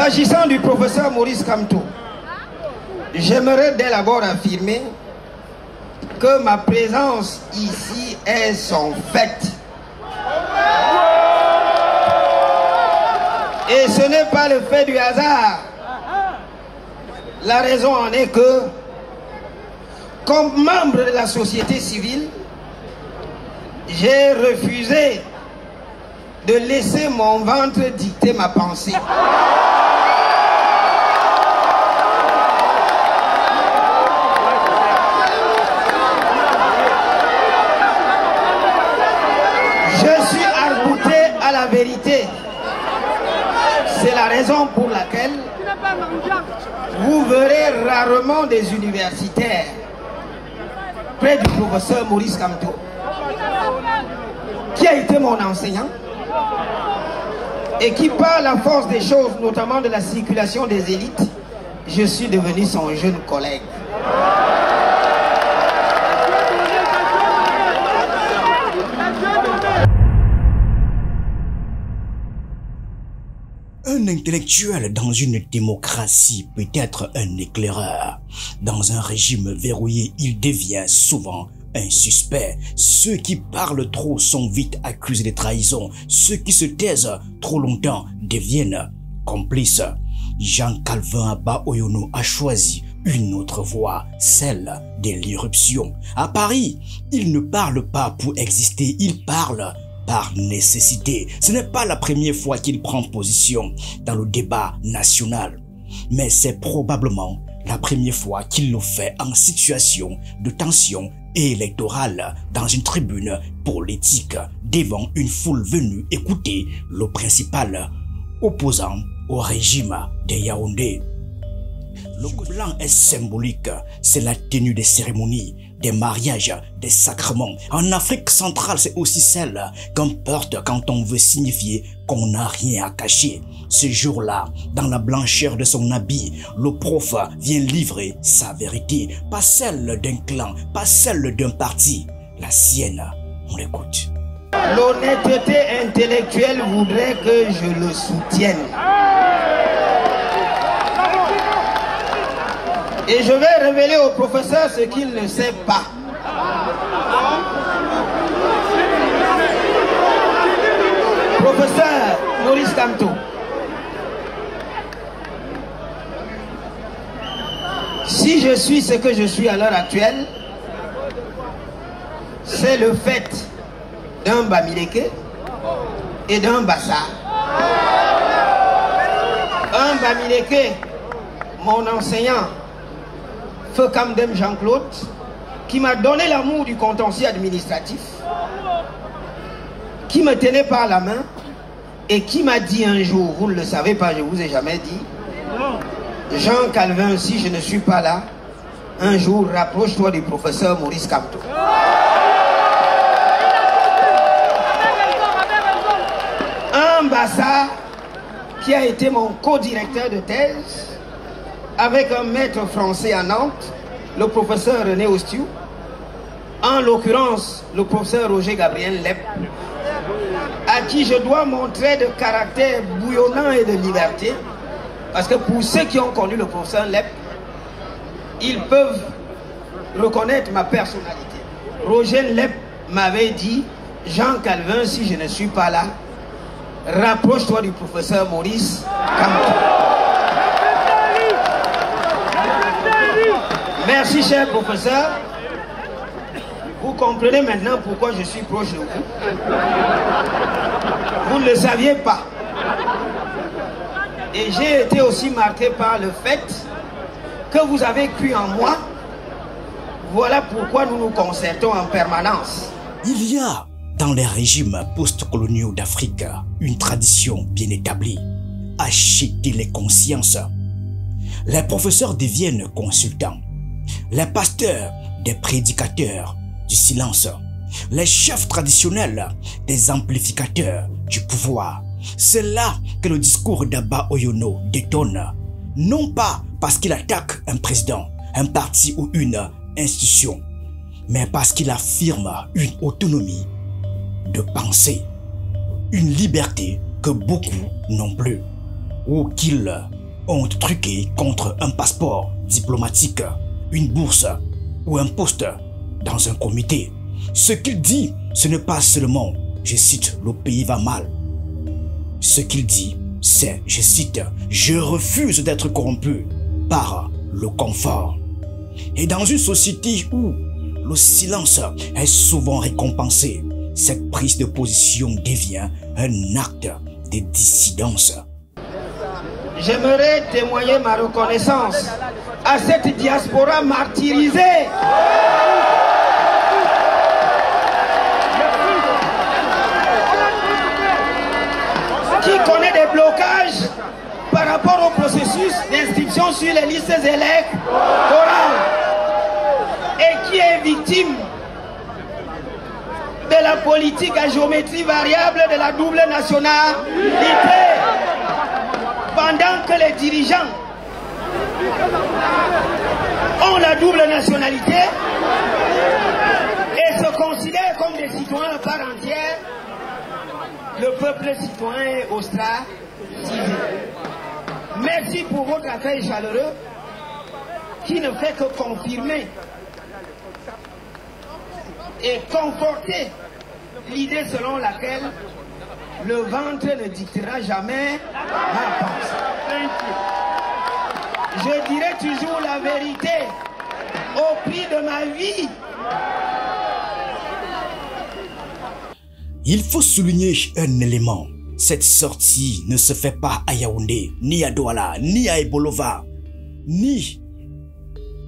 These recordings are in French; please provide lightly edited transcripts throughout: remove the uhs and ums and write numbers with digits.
S'agissant du professeur Maurice Kamto, j'aimerais dès l'abord affirmer que ma présence ici est son fait. Et ce n'est pas le fait du hasard. La raison en est que, comme membre de la société civile, j'ai refusé de laisser mon ventre dicter ma pensée. Je suis arc-bouté à la vérité. C'est la raison pour laquelle vous verrez rarement des universitaires près du professeur Maurice Kamto, qui a été mon enseignant et qui, par la force des choses, notamment de la circulation des élites, je suis devenu son jeune collègue. Un intellectuel dans une démocratie peut être un éclaireur. Dans un régime verrouillé, il devient souvent un suspect. Ceux qui parlent trop sont vite accusés de trahison. Ceux qui se taisent trop longtemps deviennent complices. Jean-Calvin Abba Oyono a choisi une autre voie, celle de l'irruption. À Paris, il ne parle pas pour exister, il parle par nécessité. Ce n'est pas la première fois qu'il prend position dans le débat national, mais c'est probablement la première fois qu'il le fait en situation de tension électorale dans une tribune politique devant une foule venue écouter le principal opposant au régime de Yaoundé. Le blanc est symbolique, c'est la tenue des cérémonies, des mariages, des sacrements. En Afrique centrale, c'est aussi celle qu'on porte quand on veut signifier qu'on n'a rien à cacher. Ce jour-là, dans la blancheur de son habit, le prof vient livrer sa vérité, pas celle d'un clan, pas celle d'un parti, la sienne. On l'écoute. L'honnêteté intellectuelle voudrait que je le soutienne. Et je vais révéler au professeur ce qu'il ne sait pas. Professeur Maurice Kamto, si je suis ce que je suis à l'heure actuelle, c'est le fait d'un Bamileke et d'un Bassa. Un Bamileke, mon enseignant, Feu Kamdem Jean-Claude, qui m'a donné l'amour du contentieux administratif, qui me tenait par la main et qui m'a dit un jour, vous ne le savez pas, je ne vous ai jamais dit, Jean Calvin, si je ne suis pas là, un jour rapproche-toi du professeur Maurice Kamto. Un Bassa qui a été mon co-directeur de thèse avec un maître français à Nantes, le professeur René Ostiou, en l'occurrence le professeur Roger Gabriel Lep, à qui je dois mon trait de caractère bouillonnant et de liberté, parce que pour ceux qui ont connu le professeur Lep, ils peuvent reconnaître ma personnalité. Roger Lep m'avait dit, Jean Calvin, si je ne suis pas là, rapproche-toi du professeur Maurice Kamto. Merci, cher professeur. Vous comprenez maintenant pourquoi je suis proche de vous. Vous ne le saviez pas. Et j'ai été aussi marqué par le fait que vous avez cru en moi. Voilà pourquoi nous nous concertons en permanence. Il y a dans les régimes post-coloniaux d'Afrique une tradition bien établie. Acheter les consciences. Les professeurs deviennent consultants. Les pasteurs, des prédicateurs du silence. Les chefs traditionnels, des amplificateurs du pouvoir. C'est là que le discours d'Abba Oyono détonne. Non pas parce qu'il attaque un président, un parti ou une institution, mais parce qu'il affirme une autonomie de pensée. Une liberté que beaucoup n'ont plus, ou qu'ils ont truqué contre un passeport diplomatique, une bourse ou un poste dans un comité. Ce qu'il dit, ce n'est pas seulement, je cite, le pays va mal. Ce qu'il dit, c'est, je cite, je refuse d'être corrompu par le confort. Et dans une société où le silence est souvent récompensé, cette prise de position devient un acte de dissidence. J'aimerais témoigner ma reconnaissance à cette diaspora martyrisée. Qui connaît des blocages par rapport au processus d'inscription sur les listes électorales et qui est victime de la politique à géométrie variable de la double nationalité, pendant que les dirigeants ont la double nationalité et se considèrent comme des citoyens à part entière. Le peuple citoyen est ostracisé. Merci pour votre accueil chaleureux qui ne fait que confirmer et conforter l'idée selon laquelle le ventre ne dictera jamais ma pensée. Je dirai toujours la vérité au prix de ma vie. Il faut souligner un élément. Cette sortie ne se fait pas à Yaoundé, ni à Douala, ni à Ebolova, ni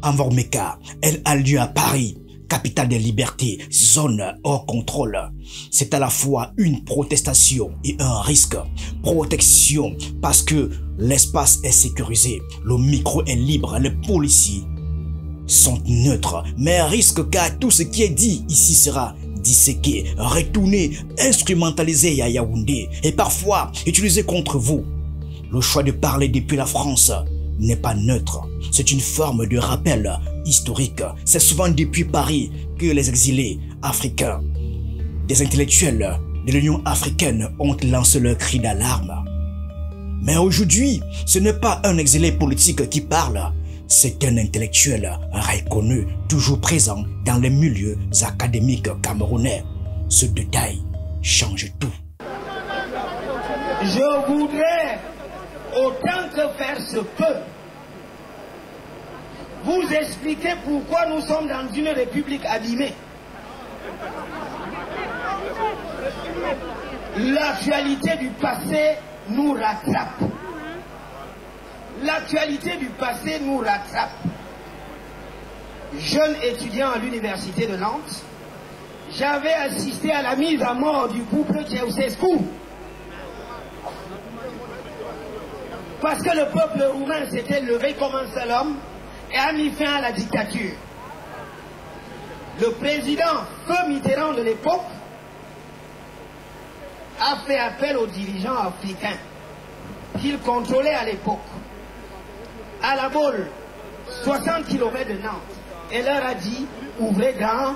à Vormeka. Elle a lieu à Paris, capitale des libertés, zone hors contrôle. C'est à la fois une protestation et un risque. Protection parce que l'espace est sécurisé, le micro est libre, les policiers sont neutres. Mais risque car tout ce qui est dit ici sera disséqué, retourné, instrumentalisé à Yaoundé et parfois utilisé contre vous. Le choix de parler depuis la France n'est pas neutre. C'est une forme de rappel historique. C'est souvent depuis Paris que les exilés africains, des intellectuels de l'Union africaine ont lancé leur cri d'alarme. Mais aujourd'hui, ce n'est pas un exilé politique qui parle, c'est un intellectuel reconnu, toujours présent dans les milieux académiques camerounais. Ce détail change tout. Je voudrais, autant que faire se peut, vous expliquer pourquoi nous sommes dans une république abîmée. L'actualité du passé nous rattrape. L'actualité du passé nous rattrape. Jeune étudiant à l'université de Nantes, j'avais assisté à la mise à mort du couple Ceausescu. Parce que le peuple roumain s'était levé comme un seul homme et a mis fin à la dictature. Le président Feu Mitterrand de l'époque a fait appel aux dirigeants africains qu'il contrôlait à l'époque, à la Baule, 60 km de Nantes, et leur a dit, ouvrez grand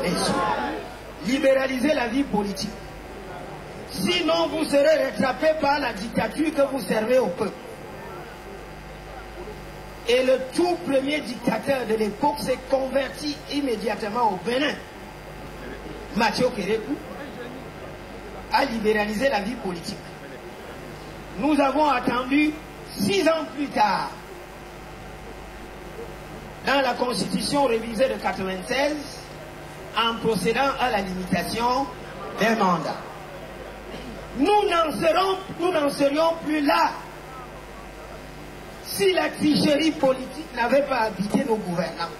les yeux, libéralisez la vie politique. Sinon, vous serez rattrapé par la dictature que vous servez au peuple. Et le tout premier dictateur de l'époque s'est converti immédiatement au Bénin. Mathieu Kérékou a libéralisé la vie politique. Nous avons attendu 6 ans plus tard, dans la constitution révisée de 1996, en procédant à la limitation des mandats. Nous n'en serions plus là si la tricherie politique n'avait pas habité nos gouvernants.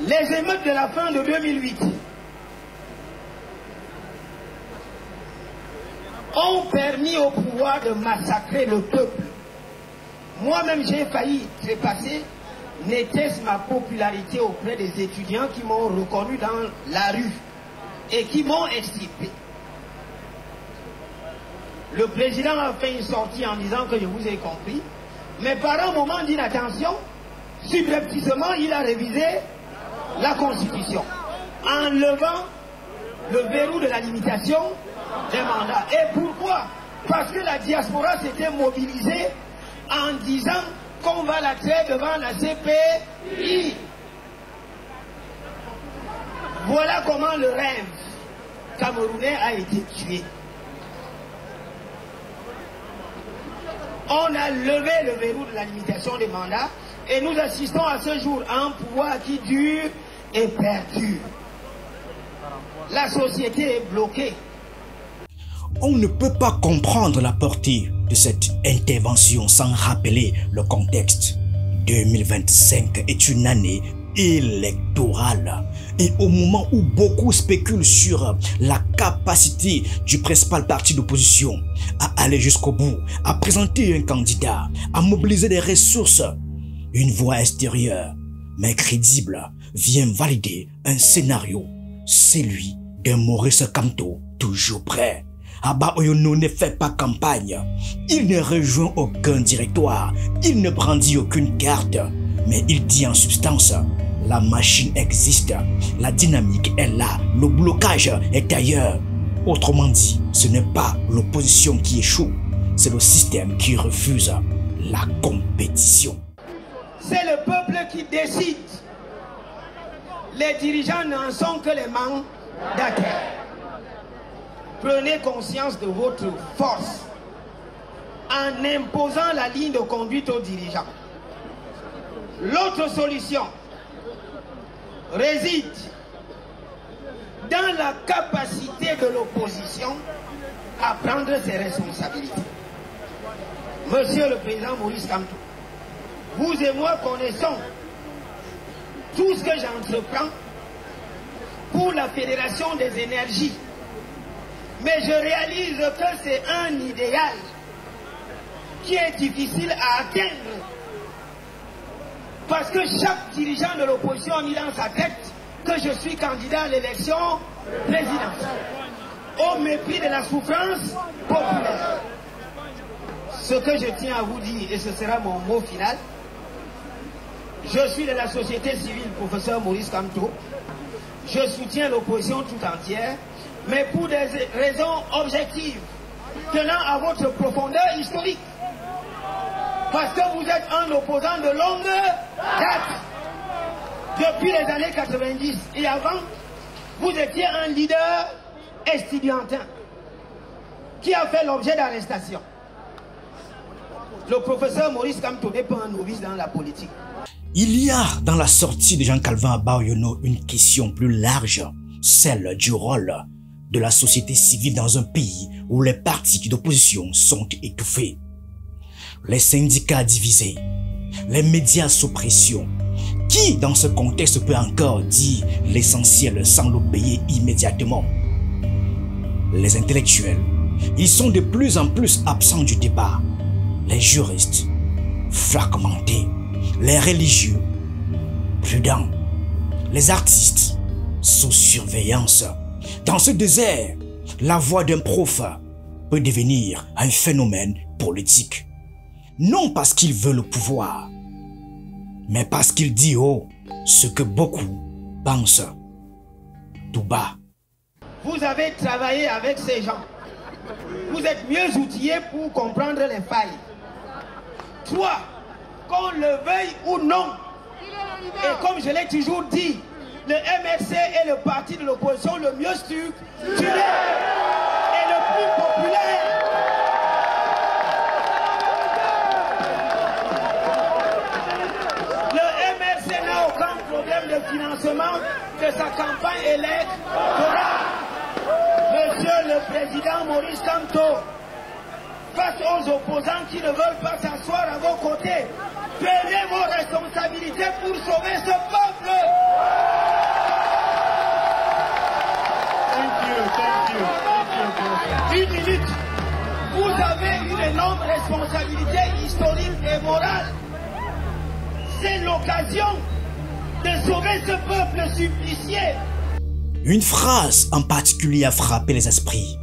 Les émeutes de la fin de 2008 ont permis au pouvoir de massacrer le peuple. Moi-même, j'ai failli trépasser, n'était-ce ma popularité auprès des étudiants qui m'ont reconnu dans la rue et qui m'ont extirpé. Le président a fait une sortie en disant que je vous ai compris, mais par un moment d'inattention, subrepticement, il a révisé la Constitution, en levant le verrou de la limitation des mandats. Et pourquoi? Parce que la diaspora s'était mobilisée en disant qu'on va la créer devant la CPI. Voilà comment le rêve camerounais a été tué. On a levé le verrou de la limitation des mandats et nous assistons à ce jour à un pouvoir qui dure et perdure. La société est bloquée. On ne peut pas comprendre la portée de cette intervention sans rappeler le contexte. 2025 est une année électorale et au moment où beaucoup spéculent sur la capacité du principal parti d'opposition à aller jusqu'au bout, à présenter un candidat, à mobiliser des ressources, une voix extérieure mais crédible vient valider un scénario, celui de Maurice Kamto, toujours prêt. Abba Oyono ne fait pas campagne, il ne rejoint aucun directoire, il ne brandit aucune carte, mais il dit en substance, la machine existe, la dynamique est là, le blocage est ailleurs. Autrement dit, ce n'est pas l'opposition qui échoue, c'est le système qui refuse la compétition. C'est le peuple qui décide. Les dirigeants n'en sont que les mandataires. Prenez conscience de votre force en imposant la ligne de conduite aux dirigeants. L'autre solution réside dans la capacité de l'opposition à prendre ses responsabilités. Monsieur le Président Maurice Kamto, vous et moi connaissons tout ce que j'entreprends pour la Fédération des énergies. Mais je réalise que c'est un idéal qui est difficile à atteindre. Parce que chaque dirigeant de l'opposition a mis dans sa tête que je suis candidat à l'élection présidentielle. Au mépris de la souffrance populaire. Ce que je tiens à vous dire, et ce sera mon mot final, je suis de la société civile, professeur Maurice Kamto. Je soutiens l'opposition tout entière, mais pour des raisons objectives, tenant à votre profondeur historique. Parce que vous êtes un opposant de longue date. Depuis les années 90 et avant, vous étiez un leader estudiantin qui a fait l'objet d'arrestation. Le professeur Maurice Kamto n'est pas un novice dans la politique. Il y a dans la sortie de Jean-Calvin Abba Oyono une question plus large, celle du rôle de la société civile dans un pays où les partis d'opposition sont étouffés. Les syndicats divisés, les médias sous pression. Qui dans ce contexte peut encore dire l'essentiel sans l'obéir immédiatement? Les intellectuels, ils sont de plus en plus absents du débat. Les juristes, fragmentés. Les religieux, prudents. Les artistes, sous surveillance. Dans ce désert, la voix d'un prof peut devenir un phénomène politique. Non parce qu'il veut le pouvoir, mais parce qu'il dit haut ce que beaucoup pensent tout bas. Vous avez travaillé avec ces gens. Vous êtes mieux outillés pour comprendre les failles. 3. Qu'on le veuille ou non. Et comme je l'ai toujours dit, le MRC est le parti de l'opposition le mieux structuré et le plus populaire. Le MRC n'a aucun problème de financement de sa campagne électorale. Monsieur le Président Maurice Kamto, face aux opposants qui ne veulent pas s'asseoir à vos côtés, prenez vos responsabilités pour sauver ce peuple. Une minute. Vous avez une énorme responsabilité historique et morale. C'est l'occasion de sauver ce peuple supplicié. Une phrase en particulier a frappé les esprits,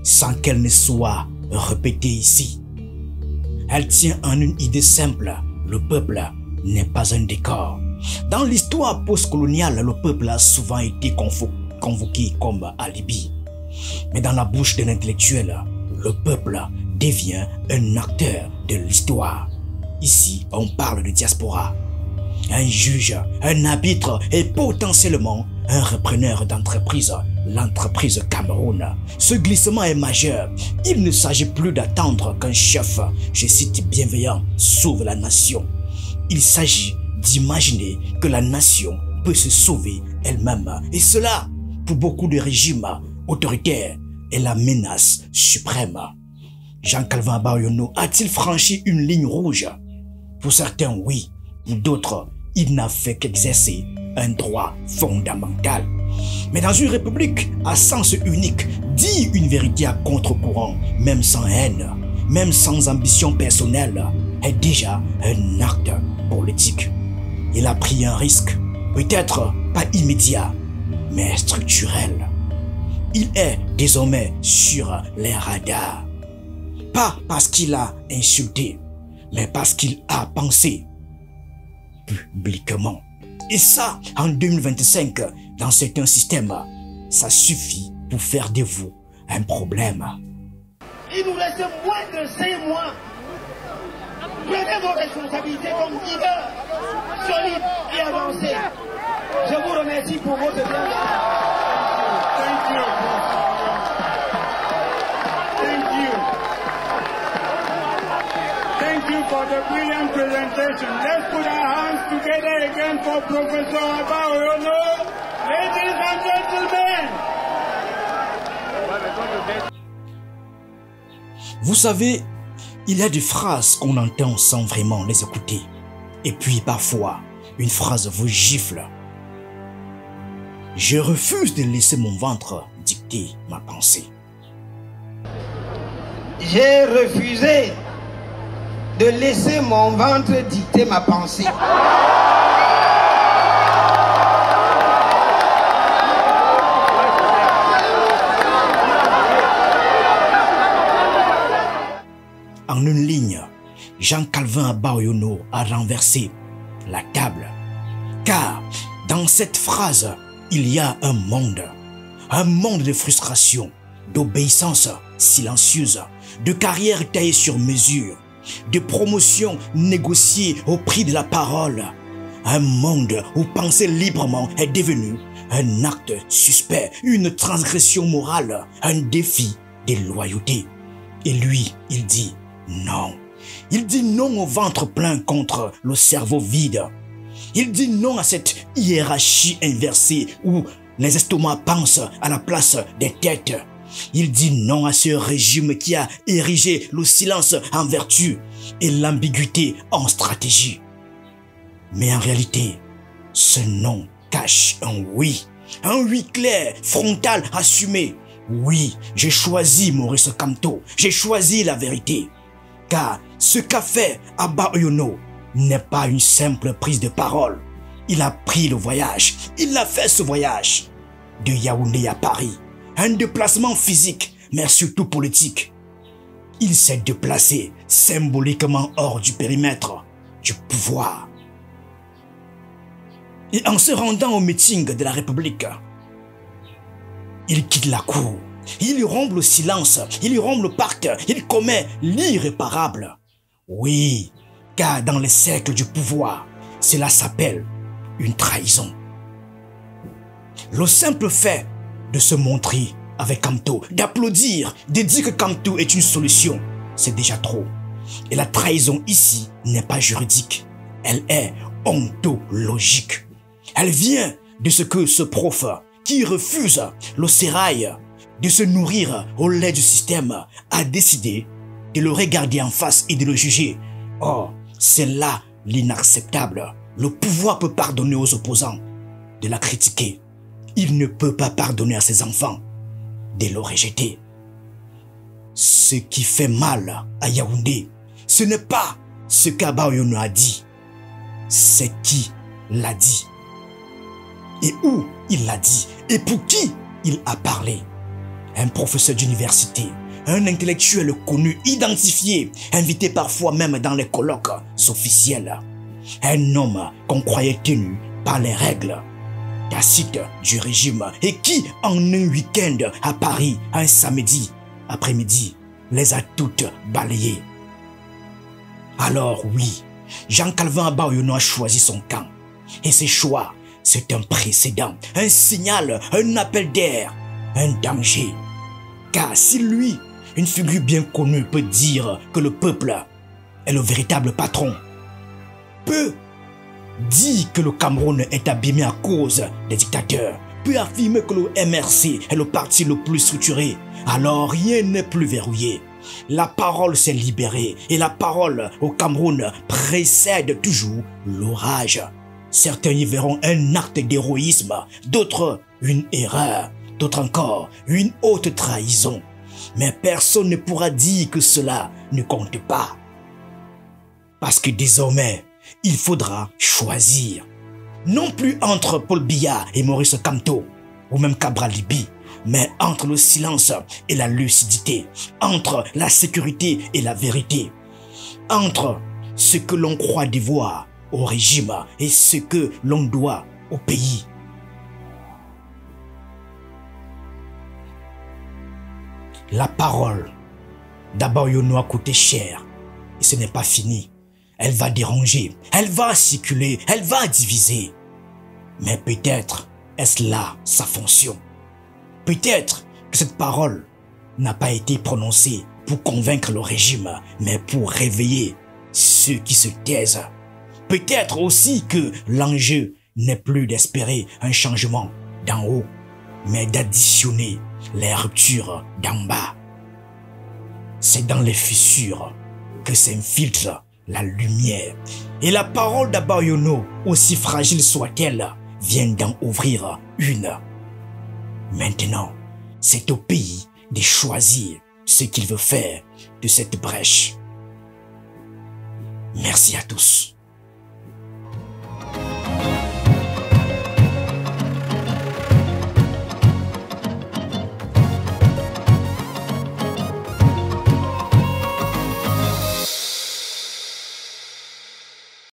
sans qu'elle ne soit répétée ici. Elle tient en une idée simple, le peuple n'est pas un décor. Dans l'histoire postcoloniale, le peuple a souvent été convoqué comme alibi. Mais dans la bouche d'un intellectuel, le peuple devient un acteur de l'histoire. Ici, on parle de diaspora. Un juge, un arbitre et potentiellement un repreneur d'entreprise, l'entreprise Cameroun. Ce glissement est majeur. Il ne s'agit plus d'attendre qu'un chef, je cite bienveillant, sauve la nation. Il s'agit d'imaginer que la nation peut se sauver elle-même. Et cela, pour beaucoup de régimes autoritaires, est la menace suprême. Jean-Calvin Abayono a-t-il franchi une ligne rouge? Pour certains, oui. Pour d'autres, il n'a fait qu'exercer un droit fondamental. Mais dans une république à sens unique, dire une vérité à contre-courant, même sans haine, même sans ambition personnelle, est déjà un acte politique. Il a pris un risque, peut-être pas immédiat, mais structurel. Il est désormais sur les radars. Pas parce qu'il a insulté, mais parce qu'il a pensé publiquement. Et ça, en 2025, dans certains systèmes, ça suffit pour faire de vous un problème. Il nous reste moins de 5 mois. Prenez vos responsabilités comme leader solide et avancé. Je vous remercie pour votre temps. Thank you. Thank you. Thank you for the brilliant presentation. Let's put our hands together again for Professor Abayono. Ladies and gentlemen. Vous savez, il y a des phrases qu'on entend sans vraiment les écouter. Et puis parfois, une phrase vous gifle. Je refuse de laisser mon ventre dicter ma pensée. J'ai refusé de laisser mon ventre dicter ma pensée. En une ligne, Jean-Calvin Abayono a renversé la table. Car dans cette phrase, il y a un monde de frustration, d'obéissance silencieuse, de carrière taillée sur mesure, de promotion négociée au prix de la parole. Un monde où penser librement est devenu un acte suspect, une transgression morale, un défi de loyauté. Et lui, il dit non. Il dit non au ventre plein contre le cerveau vide. Il dit non à cette hiérarchie inversée où les estomacs pensent à la place des têtes. Il dit non à ce régime qui a érigé le silence en vertu et l'ambiguïté en stratégie. Mais en réalité, ce non cache un oui clair, frontal, assumé. Oui, j'ai choisi Maurice Kamto, j'ai choisi la vérité. Car ce qu'a fait Abayono n'est pas une simple prise de parole. Il a pris le voyage, il a fait ce voyage de Yaoundé à Paris. Un déplacement physique, mais surtout politique. Il s'est déplacé symboliquement hors du périmètre du pouvoir. Et en se rendant au meeting de la République, il quitte la cour, il rompt le silence, il rompt le pacte, il commet l'irréparable. Oui, car dans les cercles du pouvoir, cela s'appelle une trahison. Le simple fait de se montrer avec Kamto, d'applaudir, de dire que Kamto est une solution, c'est déjà trop. Et la trahison ici n'est pas juridique, elle est ontologique. Elle vient de ce que ce prof qui refuse le sérail de se nourrir au lait du système a décidé de le regarder en face et de le juger. Or, c'est là l'inacceptable. Le pouvoir peut pardonner aux opposants de la critiquer. Il ne peut pas pardonner à ses enfants de le rejeter. Ce qui fait mal à Yaoundé, ce n'est pas ce qu'Abayono a dit, c'est qui l'a dit. Et où il l'a dit, et pour qui il a parlé. Un professeur d'université, un intellectuel connu, identifié, invité parfois même dans les colloques officiels. Un homme qu'on croyait tenu par les règles tacites du régime et qui, en un week-end à Paris, un samedi après-midi, les a toutes balayées. Alors oui, Jean Calvin Abaoyono a choisi son camp. Et ses choix, c'est un précédent, un signal, un appel d'air, un danger. Car si lui, une figure bien connue, peut dire que le peuple est le véritable patron, peut dire que le Cameroun est abîmé à cause des dictateurs, peut affirmer que le MRC est le parti le plus structuré, alors rien n'est plus verrouillé. La parole s'est libérée et la parole au Cameroun précède toujours l'orage. Certains y verront un acte d'héroïsme, d'autres une erreur, d'autres encore une haute trahison. Mais personne ne pourra dire que cela ne compte pas. Parce que désormais, il faudra choisir. Non plus entre Paul Biya et Maurice Kamto, ou même Cabral Libye, mais entre le silence et la lucidité, entre la sécurité et la vérité, entre ce que l'on croit devoir au régime et ce que l'on doit au pays. La parole d'Abaoyono a coûté cher et ce n'est pas fini. Elle va déranger, elle va circuler, elle va diviser. Mais peut-être est-ce là sa fonction. Peut-être que cette parole n'a pas été prononcée pour convaincre le régime, mais pour réveiller ceux qui se taisent. Peut-être aussi que l'enjeu n'est plus d'espérer un changement d'en haut, mais d'additionner les ruptures d'en bas. C'est dans les fissures que s'infiltre la lumière. Et la parole d'Abaoyono, aussi fragile soit-elle, vient d'en ouvrir une. Maintenant, c'est au pays de choisir ce qu'il veut faire de cette brèche. Merci à tous.